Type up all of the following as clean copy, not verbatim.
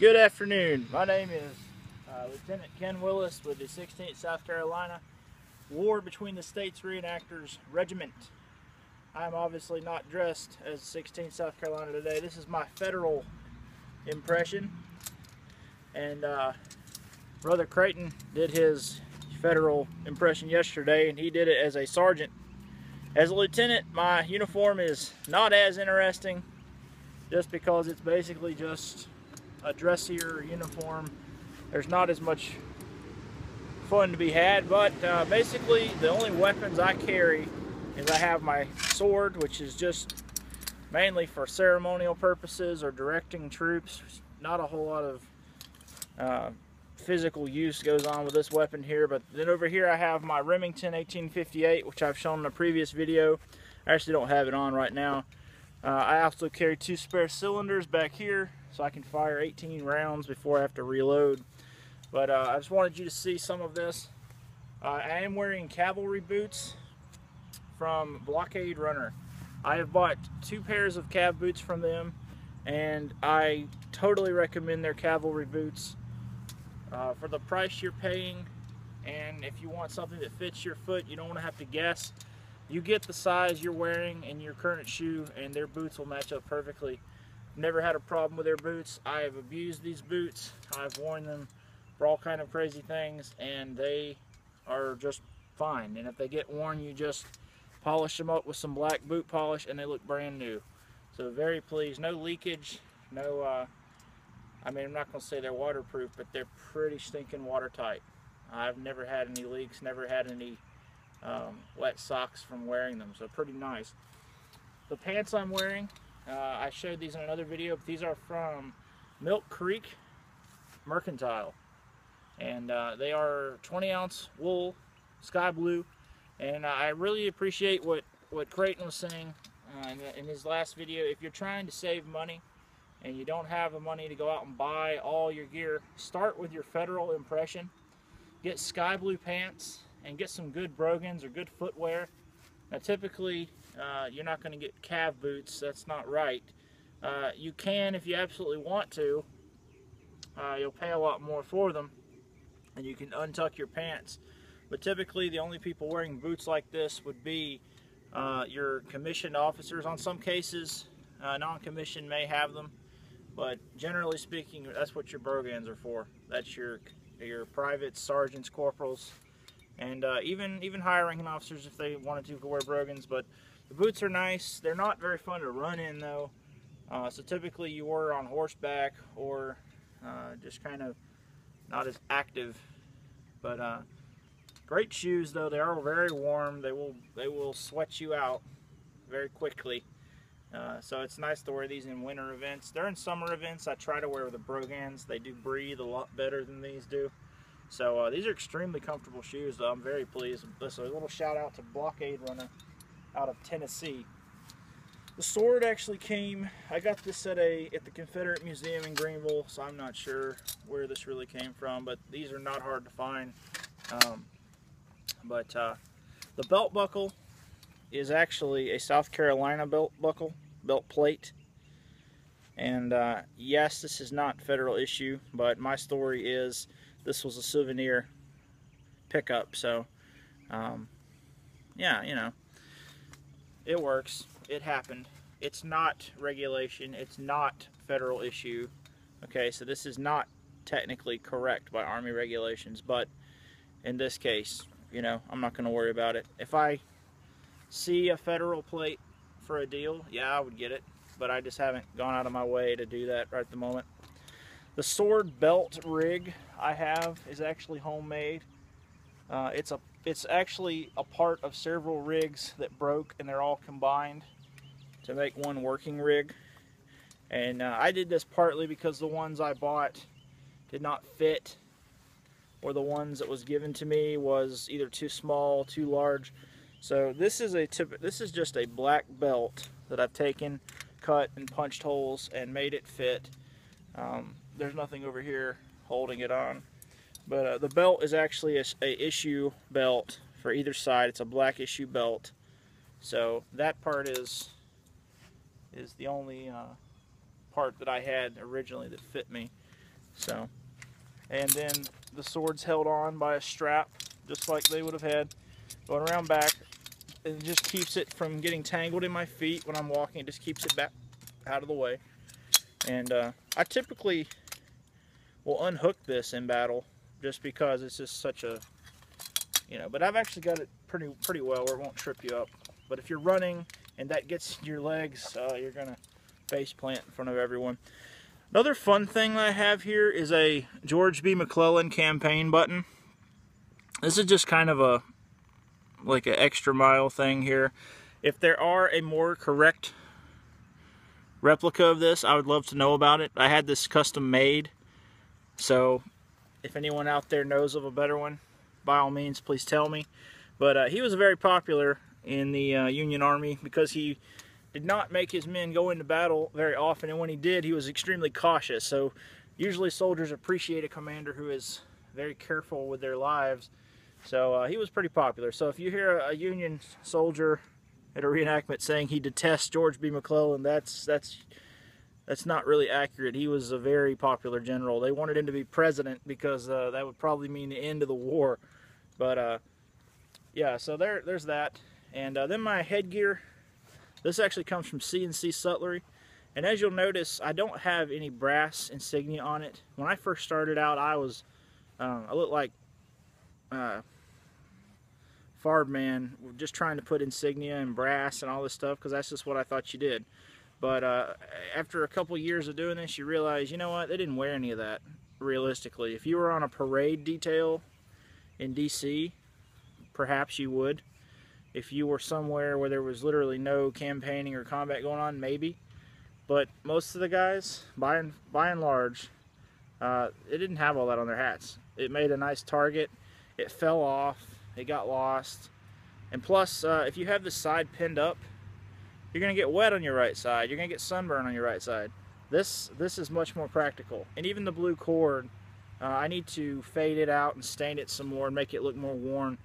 Good afternoon. My name is Lieutenant Ken Willis with the 16th South Carolina War Between the States Reenactors Regiment. I'm obviously not dressed as 16th South Carolina today. This is my federal impression, and Brother Creighton did his federal impression yesterday, and he did it as a sergeant. As a lieutenant, my uniform is not as interesting, just because it's basically just a dressier uniform. There's not as much fun to be had, but basically the only weapons I carry is I have my sword, which is just mainly for ceremonial purposes or directing troops. Not a whole lot of physical use goes on with this weapon here. But then over here I have my Remington 1858, which I've shown in a previous video. I actually don't have it on right now. I also carry 2 spare cylinders back here, so I can fire 18 rounds before I have to reload. But I just wanted you to see some of this. I am wearing cavalry boots from Blockade Runner. I have bought 2 pairs of cav boots from them, and I totally recommend their cavalry boots for the price you're paying. And if you want something that fits your foot, you don't want to have to guess. You get the size you're wearing in your current shoe, and their boots will match up perfectly. Never had a problem with their boots. I have abused these boots. I've worn them for all kind of crazy things, and they are just fine. And if they get worn, you just polish them up with some black boot polish, and they look brand new. So very pleased. No leakage. No. I mean, I'm not going to say they're waterproof, but they're pretty stinking watertight. I've never had any leaks. Never had any wet socks from wearing them. So pretty nice. The pants I'm wearing, I showed these in another video, but these are from Milk Creek Mercantile, and they are 20-ounce wool, sky blue. And I really appreciate what Creighton was saying in his last video. If you're trying to save money and you don't have the money to go out and buy all your gear, start with your federal impression. Get sky blue pants and get some good brogans or good footwear. Now typically you're not going to get cav boots. That's not right. You can if you absolutely want to. You'll pay a lot more for them, and you can untuck your pants. But typically the only people wearing boots like this would be your commissioned officers. On some cases non-commissioned may have them, but generally speaking, that's what your brogans are for. That's your privates, sergeants, corporals, and even higher ranking officers if they wanted to wear brogans. But the boots are nice. They're not very fun to run in though. So typically you were on horseback or just kind of not as active. But great shoes though. They are very warm. They will sweat you out very quickly. So it's nice to wear these in winter events. During summer events, I try to wear the brogans. They do breathe a lot better than these do. So these are extremely comfortable shoes, though. I'm very pleased. So a little shout out to Blockade Runner out of Tennessee. The sword actually came, I got this at the Confederate Museum in Greenville, so I'm not sure where this really came from, but these are not hard to find. The belt buckle is actually a South Carolina belt buckle, belt plate. And yes, this is not federal issue, but my story is this was a souvenir pickup. So yeah, you know, it works. It happened. It's not regulation. It's not federal issue. Okay, so this is not technically correct by Army regulations, but in this case, you know, I'm not going to worry about it. If I see a federal plate for a deal, yeah, I would get it, but I just haven't gone out of my way to do that right at the moment. The sword belt rig I have is actually homemade. It's actually a part of several rigs that broke, and they're all combined to make one working rig. And I did this partly because the ones I bought did not fit, or the ones that was given to me was either too small, too large. So this is just a black belt that I've taken, cut, and punched holes and made it fit. There's nothing over here holding it on. But the belt is actually a issue belt for either side. It's a black issue belt. So that part is the only part that I had originally that fit me. So, and then the sword's held on by a strap, just like they would have had, going around back. And it just keeps it from getting tangled in my feet when I'm walking. It just keeps it back out of the way. And I typically will unhook this in battle, just because it's just such a, you know, but I've actually got it pretty well where it won't trip you up. But if you're running and that gets your legs, you're gonna face plant in front of everyone. Another fun thing that I have here is a George B. McClellan campaign button. This is just kind of a like an extra mile thing here. If there are a more correct replica of this, I would love to know about it. I had this custom made, so if anyone out there knows of a better one, by all means, please tell me. But he was very popular in the Union Army because he did not make his men go into battle very often, and when he did, he was extremely cautious. So usually soldiers appreciate a commander who is very careful with their lives. So he was pretty popular. So if you hear a Union soldier at a reenactment saying he detests George B. McClellan, that's not really accurate. He was a very popular general. They wanted him to be president because that would probably mean the end of the war. But yeah, so there's that. And then my headgear, this actually comes from C&C Sutlery. And as you'll notice, I don't have any brass insignia on it. When I first started out, I looked like Farb Man, just trying to put insignia and brass and all this stuff, because that's just what I thought you did. But after a couple years of doing this, you realize, you know what, they didn't wear any of that, realistically. If you were on a parade detail in DC, perhaps you would. If you were somewhere where there was literally no campaigning or combat going on, maybe. But most of the guys, by and large, it didn't have all that on their hats. It made a nice target. It fell off. It got lost. And plus, if you have the side pinned up, you're going to get wet on your right side. You're going to get sunburn on your right side. This is much more practical. And even the blue cord, I need to fade it out and stain it some more and make it look more worn.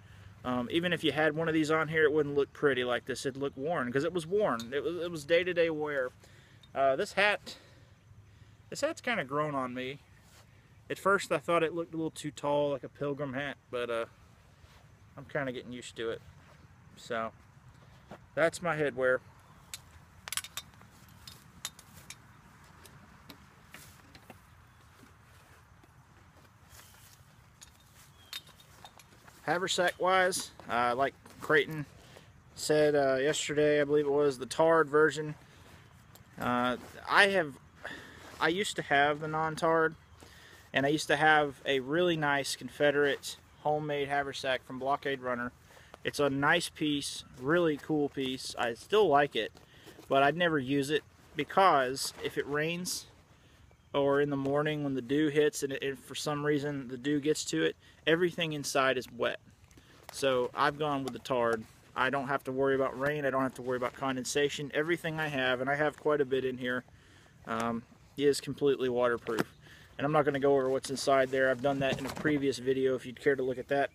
Even if you had one of these on here, it wouldn't look pretty like this. It'd look worn, because it was worn. It was day-to-day wear. This hat's kind of grown on me. At first, I thought it looked a little too tall, like a pilgrim hat, but I'm kind of getting used to it. So, that's my headwear. Haversack-wise, like Creighton said yesterday, I believe it was, the tarred version. I used to have the non-tarred, and I used to have a really nice Confederate homemade haversack from Blockade Runner. It's a nice piece, really cool piece. I still like it, but I'd never use it because if it rains or in the morning when the dew hits and for some reason the dew gets to it, everything inside is wet. So I've gone with the tarred. I don't have to worry about rain. I don't have to worry about condensation. Everything I have, and I have quite a bit in here, is completely waterproof. And I'm not going to go over what's inside there. I've done that in a previous video if you'd care to look at that.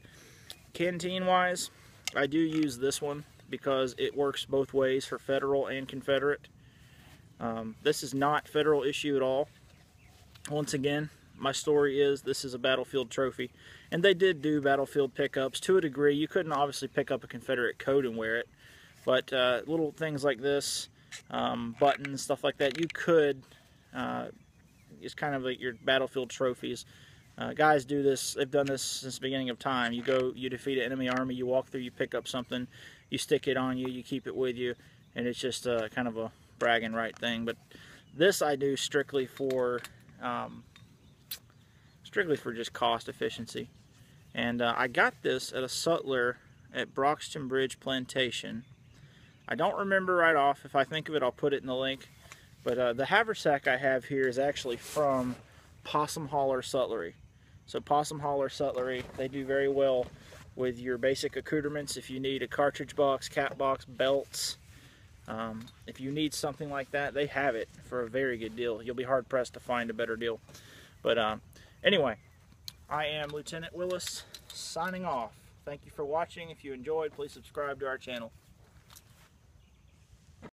Canteen wise, I do use this one because it works both ways for Federal and Confederate. This is not Federal issue at all. Once again, my story is this is a battlefield trophy. And they did do battlefield pickups to a degree. You couldn't obviously pick up a Confederate coat and wear it. But little things like this, buttons, stuff like that, you could. It's kind of like your battlefield trophies. Guys do this, they've done this since the beginning of time. You go, you defeat an enemy army, you walk through, you pick up something, you stick it on you, you keep it with you, and it's just kind of a bragging right thing. But this I do strictly for just cost efficiency. And I got this at a sutler at Broxton Bridge Plantation. I don't remember right off. If I think of it, I'll put it in the link. But the haversack I have here is actually from Possum Holler Sutlery. So Possum Holler Sutlery, they do very well with your basic accoutrements. If you need a cartridge box, cap box, belts, if you need something like that, they have it for a very good deal. You'll be hard pressed to find a better deal. But anyway, I am Lieutenant Willis signing off. Thank you for watching. If you enjoyed, please subscribe to our channel.